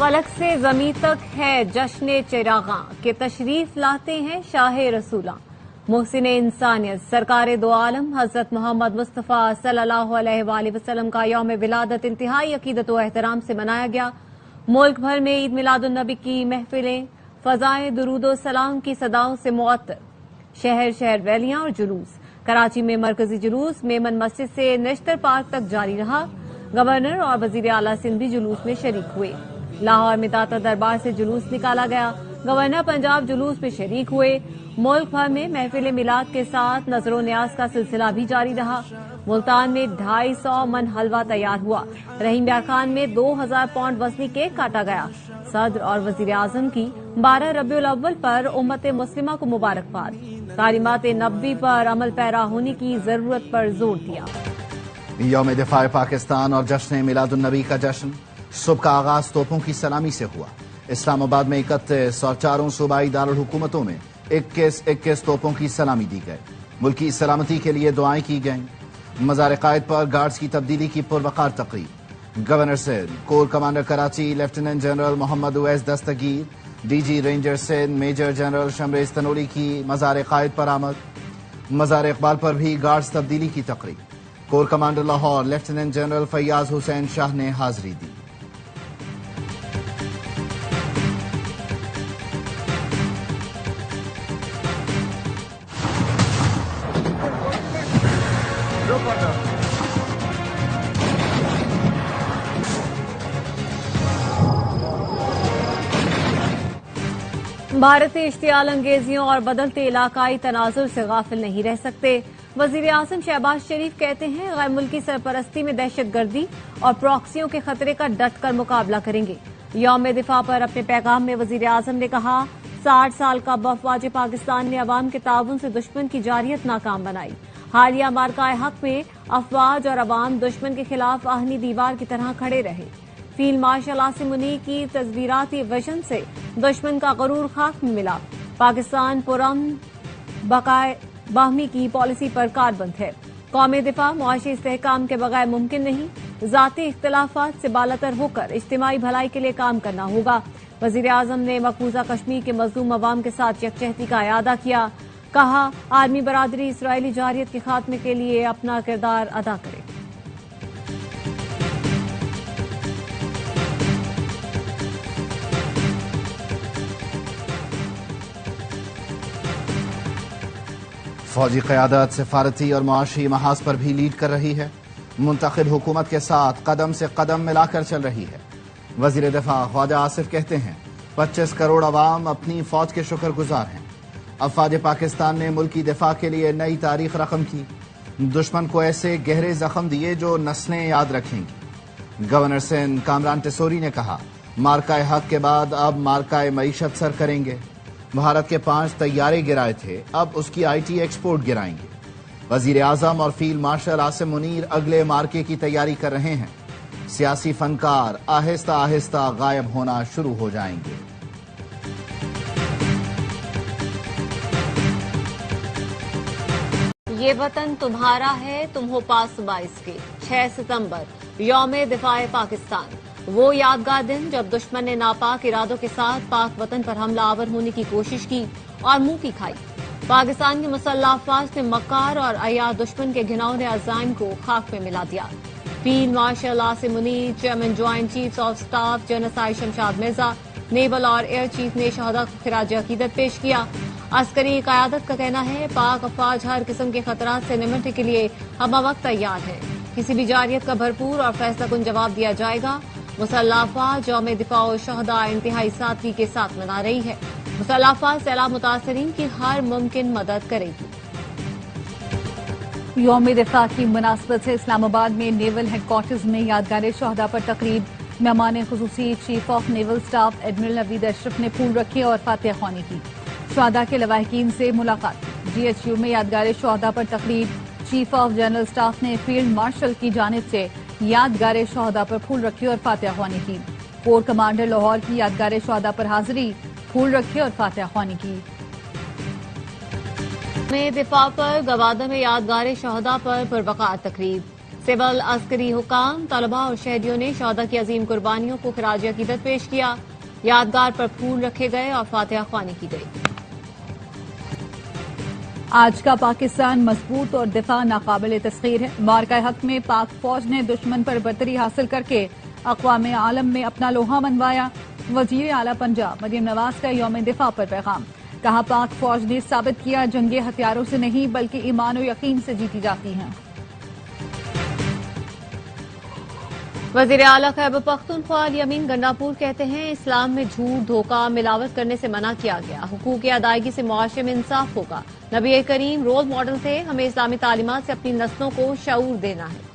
फलक से जमी तक है जश्न चिरागां के तशरीफ लाते हैं शाह रसूलां। मोहसिन इंसानियत सरकार दो आलम हजरत मोहम्मद मुस्तफ़ा सल्लल्लाहु अलैहि वसल्लम का यौम विलादत इंतहाई अकीदत व एहतराम से मनाया गया। मुल्क भर में ईद मिलादुन्नबी की महफिलें फजाएं दुरूदो सलाम की सदाओं से मुअत्तर। शहर शहर रैलियां और जुलूस। कराची में मरकजी जुलूस मेमन मस्जिद से नेशनल पार्क तक जारी रहा। गवर्नर और वजीर आला सिंध भी जुलूस में शरीक हुए। लाहौर में दाता दरबार से जुलूस निकाला गया। गवर्नर पंजाब जुलूस में शरीक हुए। मुल्क भर में महफिल मिलाद के साथ नजरो न्याज का सिलसिला भी जारी रहा। मुल्तान में 250 मन हलवा तैयार हुआ। रहीम यार खान में 2000 पाउंड वजनी केक काटा गया। सदर और वजीर आजम की 12 रबीउल अव्वल पर उम्मत मुस्लिमा को मुबारकबाद। तालीमात नबी पर अमल पैरा होने की जरूरत पर जोर दिया। यौम दिफा पाकिस्तान और जश्न मिलादुन्नबी का जश्न सुबह का आगाज तोपों की सलामी से हुआ। इस्लामाबाद में 31 और चारों सूबाई दारुल हुकूमतों में 21 तोपों की सलामी दी गई। मुल्क की सलामती के लिए दुआएं की गईं। मज़ार कायद पर गार्ड्स की तब्दीली की पुरवकार तकरीब। Governor Sindh, corps commander Karachi lieutenant general Mohammad Uwais Dastagir, DG ranger Sindh major general Shamrez Tanoli की मज़ार कायद पर आमद। मज़ार इकबाल पर भी गार्ड्स तब्दीली की तकरीब। Core commander Lahore lieutenant general Faiyaz Hussain Shah ने हाजिरी दी। भारतीय इश्तियाल अंगेजियों और बदलते इलाकाई तनाजुर से गाफिल नहीं रह सकते। वजीर आजम शहबाज शरीफ कहते हैं गैर मुल्की सरपरस्ती में दहशतगर्दी और प्रॉक्सियों के खतरे का डट कर मुकाबला करेंगे। यौम दिफा पर अपने पैगाम में वजीर आजम ने कहा 60 साल का वफवाज पाकिस्तान ने अवाम के ताउन से दुश्मन की जारियत नाकाम बनाई। हालिया मार्काए हक में अफवाज और अवाम दुश्मन के खिलाफ आहनी दीवार की तरह खड़े रहे। फील्ड मार्शल आसिम मुनीर की तस्वीराती विजन से दुश्मन का गरूर खाक में मिला। पाकिस्तान पुरअमन बकाए बाहमी की पॉलिसी पर कारबंद है। कौमी दिफा मुआशी इस्तेहकाम के बगैर मुमकिन नहीं। जाती इख्तिलाफात से बालातर होकर इज्तिमाई भलाई के लिए काम करना होगा। वजीर आजम ने मकबूजा कश्मीर के मजलूम अवाम के साथ यकजहती का इयादा किया। कहा आर्मी बरादरी इसराइली जारियत के खात्मे के लिए अपना किरदार अदा करे। फौजी क़यादत सिफारती और मुआशी महाज पर भी लीड कर रही है। मुंतखब हुकूमत के साथ कदम से कदम मिलाकर चल रही है। वजीर दिफा ख्वाजा आसिफ कहते हैं 25 करोड़ अवाम अपनी फौज के शुक्रगुजार हैं। अफवाज पाकिस्तान ने मुल्क की दिफा के लिए नई तारीख रकम की। दुश्मन को ऐसे गहरे जख्म दिए जो नस्लें याद रखेंगी। गवर्नर सिंध कामरान टिसोरी ने कहा मार्काए हक के बाद अब मार्काए मईशत सर करेंगे। भारत के 5 तैयारे गिराए थे, अब उसकी IT एक्सपोर्ट गिराएंगे। वजीर आजम और फील्ड मार्शल आसिम मुनीर अगले मार्के की तैयारी कर रहे हैं। सियासी फनकार आहिस्ता आहिस्ता गायब होना शुरू हो जाएंगे। ये वतन तुम्हारा है, तुम हो पासबा इसके। 6 सितंबर यौम दिफाए पाकिस्तान, वो यादगार दिन जब दुश्मन ने नापाक इरादों के साथ पाक वतन पर हमला आवर होने की कोशिश की और मुंह की खाई। पाकिस्तान की मुसल्लह अफवाज ने मक्कार और अय्यार दुश्मन के घिनौने अज़ाइम को खाक में मिला दिया। Field marshal Asim Munir, chairman joint chiefs of staff general Sahir Shamshad Mirza, naval और एयर चीफ ने शहदा को खिराज अकीदत पेश किया। अस्करी क़यादत का कहना है पाक अफवाज हर किस्म के खतरात से निमटने के लिए हमवक्त तैयार है। किसी भी जारियत का भरपूर और फैसला कुन जवाब दिया जाएगा। मुसल्लह अफवाज यौम दिफा और शहदा इंतहाई सादगी के साथ मना रही है। मुसल्लह अफवाज सैलाब मुतासरीन की हर मुमकिन मदद करेगी। यौम दिफा की मुनासबत से इस्लामाबाद में नेवल हेडक्वार्टर्स में यादगार शहदा पर तकरीब। मेहमान खुसूसी chief of naval staff admiral Naveed Ashraf ने फूल रखे और फातिहा ख्वानी की। शहदा के लवाहिकीन से मुलाकात। GHU में यादगार शहदा पर तकरीब। चीफ ऑफ जनरल स्टाफ ने फील्ड मार्शल की जानिब से यादगार शहदा पर फूल रखे और फातिहा ख्वानी की। कोर कमांडर लाहौर की यादगार शहदा पर हाजिरी, फूल रखे और फातिहा ख्वानी की। में दिफा पर गवादा में यादगार शहदा पर पुरवकार तकरीब। सिविल अस्करी हुकाम, तलबा और शहदियों ने शहदा की अजीम कुर्बानियों को खराज अकीदत पेश किया। यादगार पर फूल रखे गए और फातिहा ख्वानी की गई। आज का पाकिस्तान मजबूत और दिफा नाकाबिल तस्खीर है। मार्का हक में पाक फौज ने दुश्मन पर बर्तरी हासिल करके अक़वाम आलम में अपना लोहा मनवाया। वजीर आला पंजाब मरियम नवाज का यौम दिफा पर पैगाम, कहा पाक फौज ने साबित किया जंगे हथियारों से नहीं बल्कि ईमान और यकीन से जीती जाती हैं। वजीर आला खैबर पख्तूनख्वा यमीन गंडापुर कहते हैं इस्लाम में झूठ, धोखा, मिलावट करने से मना किया गया। हुकूक की अदायगी से मुआशरे में इंसाफ होगा। नबी करीम रोल मॉडल थे, हमें इस्लामी तालीमात से अपनी नस्लों को शऊर देना है।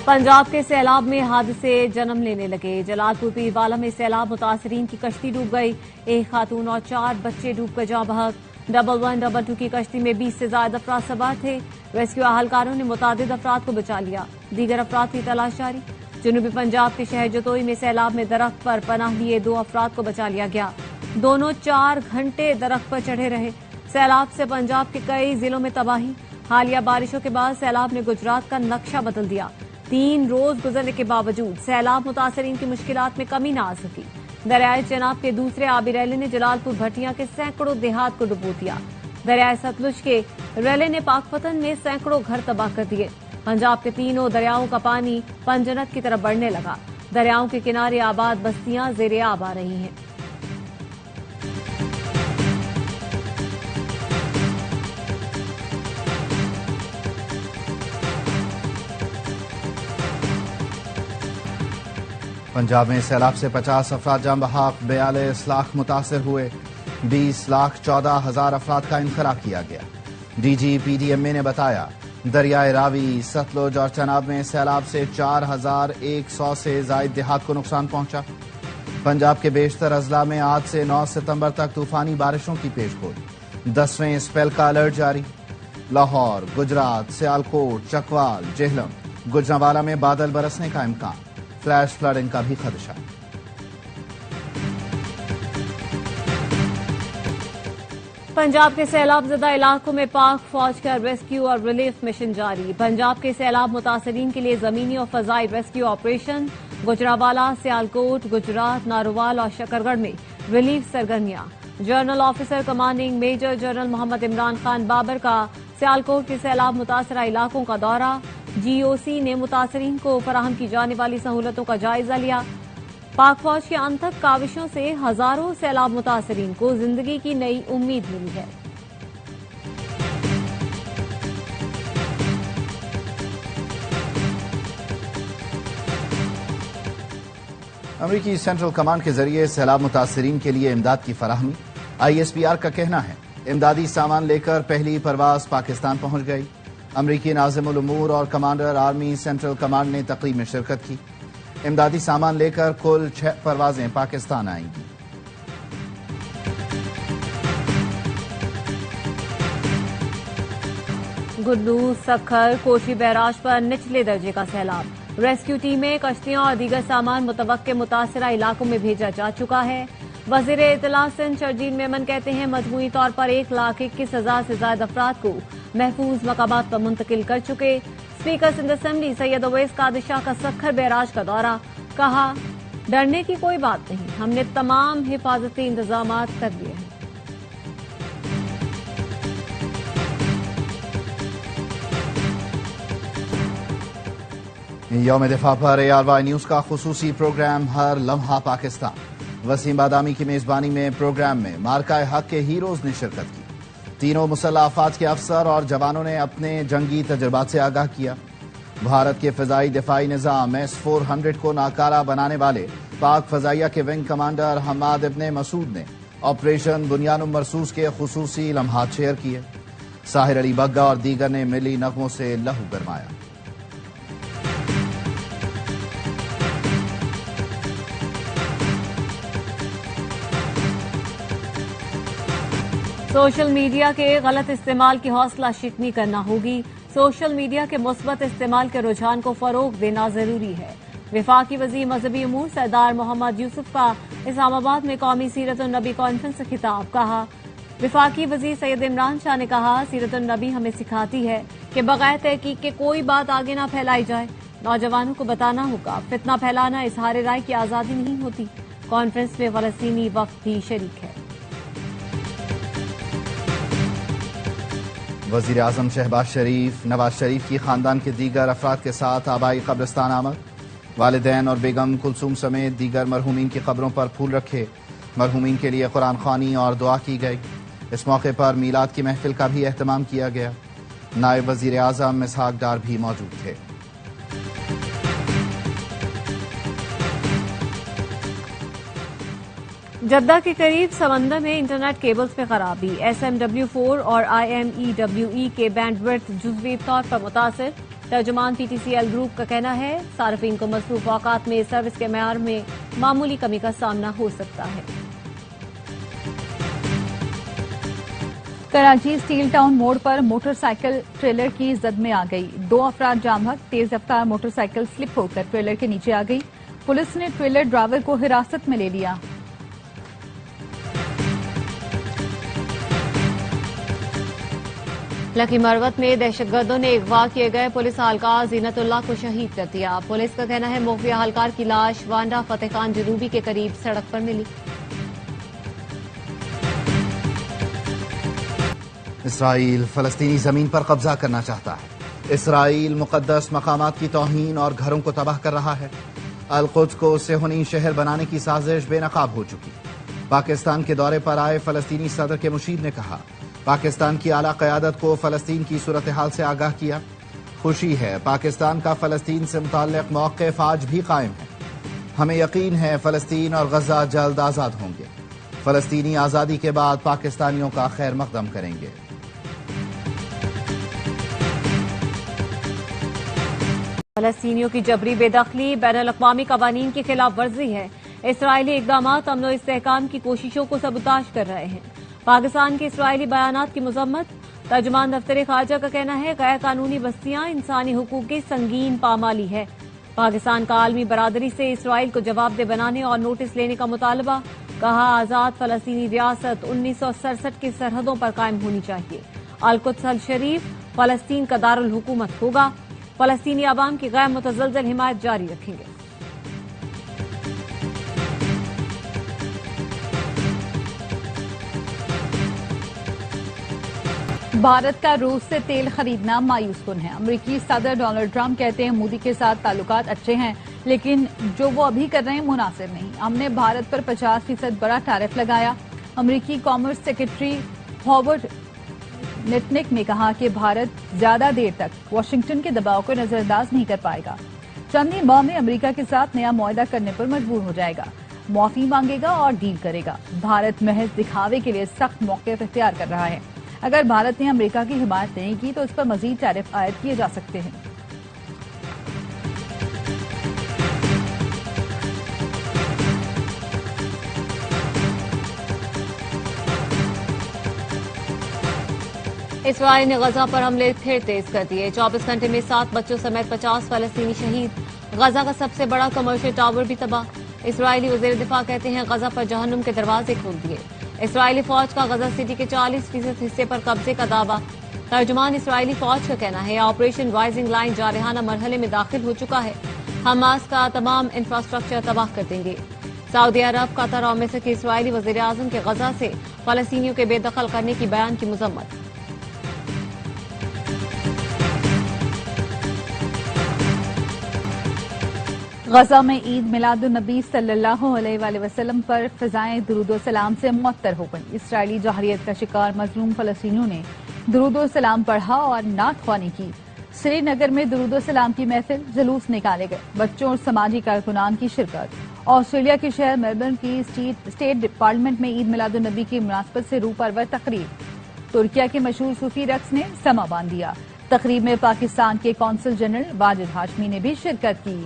पंजाब के सैलाब में हादसे जन्म लेने लगे। जलालपुर पीरवाला में सैलाब मुतासरीन की कश्ती डूब गई। एक खातून और 4 बच्चे डूब कर जाँ बहक। 1122 की कश्ती में 20 से ज्यादा अफराद सवार थे। रेस्क्यू अहलकारों ने मुतादिद अफराद को बचा लिया। दीगर अफराद की तलाश जारी। जनूबी पंजाब के शहर जतोई में सैलाब में दरख्त पर पनाह लिए 2 अफराद को बचा लिया गया। दोनों 4 घंटे दरख्त पर चढ़े रहे। सैलाब से पंजाब के कई जिलों में तबाही। हालिया बारिशों के बाद सैलाब ने गुजरात का नक्शा बदल दिया। 3 रोज गुजरने के बावजूद सैलाब मुतासरीन की मुश्किलात में कमी न आ सकी। दरियाए चनाब के दूसरे आबी रैले ने जलालपुर भटिया के सैकड़ों देहात को डुबो दिया। दरियाए सतलुज के रैले ने पाकपतन में सैकड़ों घर तबाह कर दिए। पंजाब के तीनों दरियाओं का पानी पंजनत की तरफ बढ़ने लगा। दरियाओं के किनारे आबाद बस्तियां ज़ेरे आब आ रही हैं। पंजाब में सैलाब से 50 अफराद जाँ बहक, 42 लाख मुतासर हुए। 20,14,000 अफराद का इंखरा किया गया। DG PDMA ने बताया दरियाए रावी, सतलुज और चनाब में सैलाब से 4,100 से जायद देहात को नुकसान पहुंचा। पंजाब के बेशतर अजला में आज से 9 सितंबर तक तूफानी बारिशों की पेशगोई। 10वें स्पेल का अलर्ट जारी। लाहौर, गुजरात, सियालकोट, चकवाल, जेहलम, गुजरांवाला में बादल बरसने का इम्कान। फ्लैश फ्लडिंग का भी खदशा। पंजाब के सैलाब ज़दा इलाकों में पाक फौज का रेस्क्यू और रिलीफ मिशन जारी। पंजाब के सैलाब मुतासरीन के लिए जमीनी और फजाई रेस्क्यू ऑपरेशन। गुजरांवाला, सियालकोट, गुजरात, नारोवाल और शकरगढ़ में रिलीफ सरगर्मियां। General officer commanding major general Mohammad Imran Khan Babar का सियालकोट के सैलाब मुतासरा इलाकों का दौरा। GOC ने मुतासरीन को फराहम की जाने वाली सहूलतों का जायजा लिया। पाक फौज की अनथक काविशों से हजारों सैलाब मुतासरीन को जिंदगी की नई उम्मीद मिली है। अमरीकी सेंट्रल कमांड के जरिए सैलाब मुतासरीन के लिए इमदाद की फराहमी। ISPR का कहना है इमदादी सामान लेकर पहली परवाज पाकिस्तान पहुंच गई। अमरीकी नाज़िमुल उमूर और कमांडर आर्मी सेंट्रल कमांड ने तकरीब में शिरकत की। इमदादी सामान लेकर कुल 6 परवाजें पाकिस्तान आएंगी। गुड्डू, सखर, कोशी बैराज पर निचले दर्जे का सैलाब। रेस्क्यू टीमें, कश्तियां और दीगर सामान मुतवक्के मुतासरा इलाकों में भेजा जा चुका है। वजीर इत्तला सिंध शर्जील मेमन कहते हैं मजमूई तौर पर 1,21,000 से ज्यादा अफराद को महफूज मकामात पर मुंतकिल कर चुके। स्पीकर सिंध असेंबली सैयद अवैस कादिशाह का सखर बैराज का दौरा। कहा डरने की कोई बात नहीं, हमने तमाम हिफाजती इंतजामात कर लिए हैं। यौम दिफा पर ARY न्यूज का खुसूसी प्रोग्राम हर लम्हा पाकिस्तान। वसीम बादामी की मेजबानी में प्रोग्राम में मार्का हक के हीरोज ने शिरकत की। तीनों मुसल्लह अफवाज के अफसर और जवानों ने अपने जंगी तजुर्बात से आगाह किया। भारत के फजाई दिफाई निजाम S-400 को नाकारा बनाने वाले पाक फजाइया के विंग कमांडर हमाद इब्ने मसूद ने ऑपरेशन बुनियानुम मरसूस के खुसूसी लम्हात शेयर किए। साहिर अली बग्गा और दीगर ने मिली नगमों से लहू गरमाया। सोशल मीडिया के गलत इस्तेमाल की हौसला शिकनी करना होगी। सोशल मीडिया के मुस्बत इस्तेमाल के रुझान को फरोग देना जरूरी है। वफाकी वज़ीर मजहबी उमूर सरदार मोहम्मद यूसुफ का इस्लामाबाद में कौमी सीरत-उन-नबी कॉन्फ्रेंस से खिताब। कहा वफाकी वज़ीर सैयद इमरान शाह ने कहा सीरत-उन-नबी हमें सिखाती है کہ بغیر تحقیق کے کوئی بات آگے نہ پھیلائی جائے. نوجوانوں کو بتانا ہوگا فتنہ پھیلانا اظہار رائے کی آزادی نہیں ہوتی. کانفرنس میں فلسطینی وفد بھی شریک ہے. وزیر اعظم شہباز شریف نواز شریف کی خاندان کے دیگر افراد کے ساتھ آبائی قبرستان آمد. والدین اور بیگم کلثوم سمیت دیگر مرحومین کی قبروں پر پھول رکھے. مرحومین کے لیے قرآن خوانی اور دعا کی گئی. اس موقع پر میلاد کی محفل کا بھی اہتمام کیا گیا. نائب وزیر اعظم اسحاق ڈار بھی موجود تھے. جدہ کے قریب سمندر میں انٹرنیٹ کیبلز میں خرابی. SMW4 اور IMEWE کے بینڈ وڈتھ جزوی طور پر متاثر. ترجمان PTCL گروپ کا کہنا ہے صارفین کو مصروف اوقات میں سروس کے معیار میں معمولی کمی کا سامنا ہو سکتا ہے. کراچی اسٹیل ٹاؤن موڑ پر موٹر سائیکل ٹریلر کی زد میں آ گئی. 2 افراد جام بحق. تیز رفتار موٹر سائیکل سلپ ہو کر ٹریلر کے نیچے آ گئی. پولیس نے ٹریلر ڈرائیور کو حراست میں لے لیا. لکی مروت میں دہشت گردوں نے اغوا کیے گئے پولیس اہلکار زینت اللہ کو شہید کر دیا. پولیس کا کہنا ہے مخفی اہلکار کی لاش وانڈا فتح خان جنوبی کے قریب سڑک پر ملی. اسرائیل فلسطینی زمین پر قبضہ کرنا چاہتا ہے. اسرائیل مقدس مقامات کی توہین اور گھروں کو تباہ کر رہا ہے. القدس کو صہیونی شہر بنانے کی سازش بے نقاب ہو چکی. پاکستان کے دورے پر آئے فلسطینی صدر کے مشیر نے کہا پاکستان کی اعلیٰ قیادت کو فلسطین کی صورتحال سے آگاہ کیا. خوشی ہے پاکستان کا فلسطین سے متعلق موقف آج بھی قائم ہے. ہمیں یقین ہے فلسطین اور غزہ جلد آزاد ہوں گے. فلسطینی آزادی کے بعد پاکستانیوں کا خیر مقدم کریں گے. فلسطینیوں کی جبری بے دخلی بین الاقوامی قوانین کی خلاف ورزی ہے. اسرائیلی اقدامات امن و استحکام کی کوششوں کو سبوتاژ کر رہے ہیں. پاکستان کے اسرائیلی بیانات کی مذمت. ترجمان دفتر خارجہ کا کہنا ہے غیر قانونی بستیاں انسانی حقوق کی سنگین پامالی ہے. پاکستان کا عالمی برادری سے اسرائیل کو جواب دہ بنانے اور نوٹس لینے کا مطالبہ. کہا آزاد فلسطینی ریاست 1967 کی سرحدوں پر قائم ہونی چاہیے. القدس الشریف فلسطین کا دارالحکومت ہوگا. فلسطینی عوام کی غیر متزلزل حمایت جاری رکھیں گے. بھارت کا روس سے تیل خریدنا مایوس کن ہے. امریکی صدر ڈونلڈ ٹرمپ کہتے ہیں مودی کے ساتھ تعلقات اچھے ہیں لیکن جو وہ ابھی کر رہے ہیں مناسب نہیں. ہم نے بھارت پر 50% بڑا ٹیرف لگایا. امریکی کامرس سیکرٹری ہاورڈ نٹنک نے کہا کہ بھارت زیادہ دیر تک واشنگٹن کے دباؤ کو نظر انداز نہیں کر پائے گا. چند ہی ماہ میں امریکہ کے ساتھ نیا معاہدہ کرنے پر مجبور ہو جائے گا. معافی مانگے گا اور ڈیل کرے گا. بھارت محض دکھاوے کے لیے سخت موقف اختیار کر رہا ہے. اگر بھارت نے امریکہ کی حمایت نہیں کی تو اس پر مزید ٹیرف عائد کیے جا سکتے ہیں. اسرائیل نے غزہ پر حملے پھر تیز کر دیے. 24 گھنٹے میں 7 بچوں سمیت 50 فلسطینی شہید. غزہ کا سب سے بڑا کمرشل ٹاور بھی تباہ. اسرائیلی وزیر دفاع کہتے ہیں غزہ پر جہنم کے دروازے کھول دیے. اسرائیلی فوج کا غزہ سٹی کے 40% حصے پر قبضے کا دعویٰ. ترجمان اسرائیلی فوج کا کہنا ہے آپریشن رائزنگ لائن جارحانہ مرحلے میں داخل ہو چکا ہے. حماس کا تمام انفراسٹرکچر تباہ کر دیں گے. سعودی عرب قطر اور مصر کے اسرائیلی وزیر اعظم کے غزہ سے فلسطینیوں کے بے دخل کرنے کی بیان کی مذمت. غزہ میں عید میلاد النبی صلی اللہ علیہ وآلہ وسلم پر فضائیں درود و سلام سے معطر ہو گئیں. اسرائیلی جارحیت کا شکار مظلوم فلسطینیوں نے درود و سلام پڑھا اور نعت خوانی کی. سری نگر میں درود و سلام کی محفل جلوس نکالے گئے. بچوں اور سماجی کارکنان کی شرکت. آسٹریلیا کے شہر میلبرن کی اسٹیٹ ڈپارٹمنٹ میں عید میلاد النبی کی مناسبت سے روح پرور تقریب. ترکیہ کے مشہور صوفی رقص نے سما باندھ دیا. تقریب میں پاکستان کے قونصل جنرل واجد ہاشمی نے بھی شرکت کی.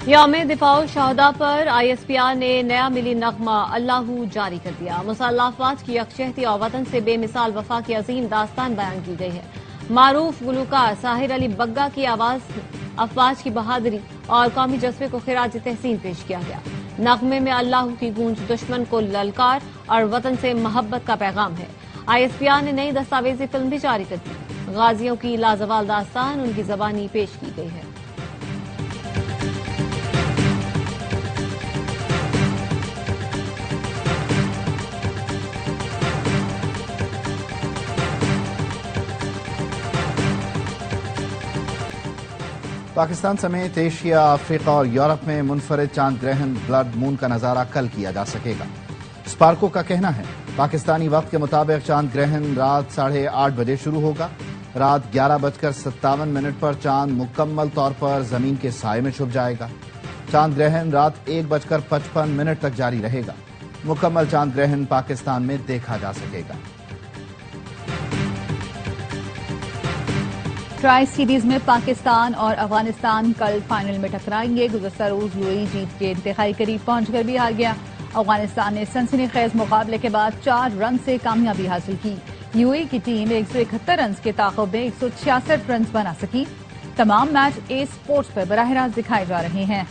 یوم دفاع الشہداء پر ISPR نے نیا ملی نغمہ اللہ جاری کر دیا. مسلح افواج کی یکجہتی اور وطن سے بے مثال وفا کی عظیم داستان بیان کی گئی ہے. معروف گلوکار ساحر علی بگا کی آواز افواج کی بہادری اور قومی جذبے کو خراج تحسین پیش کیا گیا. नगमे में अल्लाह की गूंज दुश्मन को ललकार और वतन से मोहब्बत का पैगाम है। ISPR ने नई दस्तावेजी फिल्म भी जारी कर दी। गाजियों की लाजवाल दास्तान उनकी जबानी पेश की गई है। पाकिस्तान समेत एशिया, अफ्रीका और यूरोप में मुनफरिद चांद ग्रहण ब्लड मून का नजारा कल किया जा सकेगा। स्पार्को का कहना है पाकिस्तानी वक्त के मुताबिक चांद ग्रहण रात 8:30 बजे शुरू होगा। रात 11:57 पर चांद मुकम्मल तौर पर जमीन के साए में छुप जाएगा। चांद ग्रहण रात 1:55 तक जारी रहेगा। मुकम्मल चांद ग्रहण पाकिस्तान में देखा जा सकेगा। ट्राई सीरीज में पाकिस्तान और अफगानिस्तान कल फाइनल में टकराएंगे। गुज़श्ता रोज यूएई जीत के इंतहाई करीब पहुंचकर भी हार गया। अफगानिस्तान ने सनसनीखेज मुकाबले के बाद 4 रन से कामयाबी हासिल की। यूएई की टीम 171 रन के ताक़ुब में 166 रन बना सकी। तमाम मैच ए स्पोर्ट्स पर बराह रास्त दिखाए जा रहे हैं।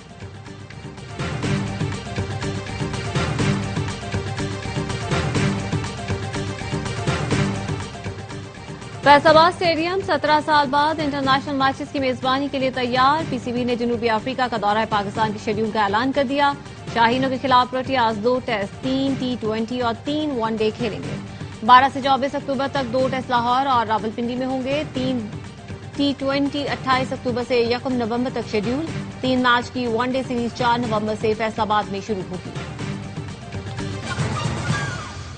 फैसलाबाद स्टेडियम 17 साल बाद इंटरनेशनल मैचेस की मेजबानी के लिए तैयार। पीसीबी ने जनूबी अफ्रीका का दौरा पाकिस्तान के शेड्यूल का ऐलान कर दिया। शाहीनों के खिलाफ प्रोटियाज 2 टेस्ट, 3 T20 और 3 वनडे खेलेंगे। 12 से 24 अक्टूबर तक 2 टेस्ट लाहौर और रावलपिंडी में होंगे। 3 T20 28 अक्टूबर से 1 नवंबर तक शेड्यूल। 3 मैच की वनडे सीरीज 4 नवंबर से फैसलाबाद में शुरू होगी।